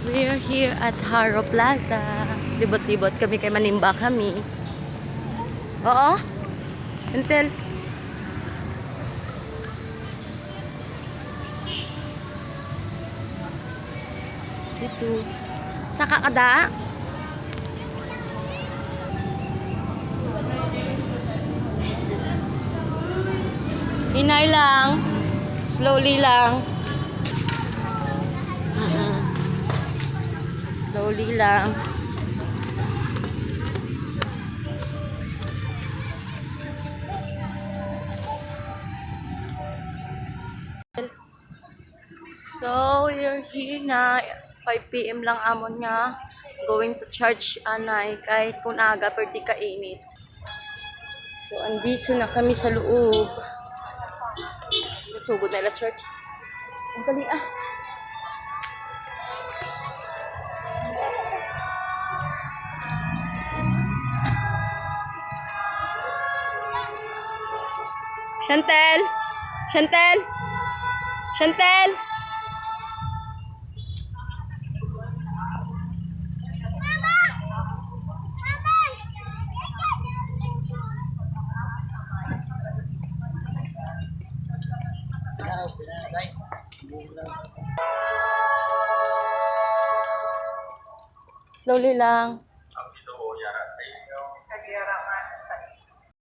We are here at Haro Plaza. Libot-libot kami kay manimba kami. Oo? Chantel? Dito. Saka kada? Hinay lang. Slowly lang. Slowly lang. So, we're here na. 5 PM lang amon nga. Going to church, anay. Kahit kung aga, pero di kainit. So, andito na kami sa loob. Nagsugod na ila church. Ang dali ah. Chantel! Chantel! Chantel! Slowly lang.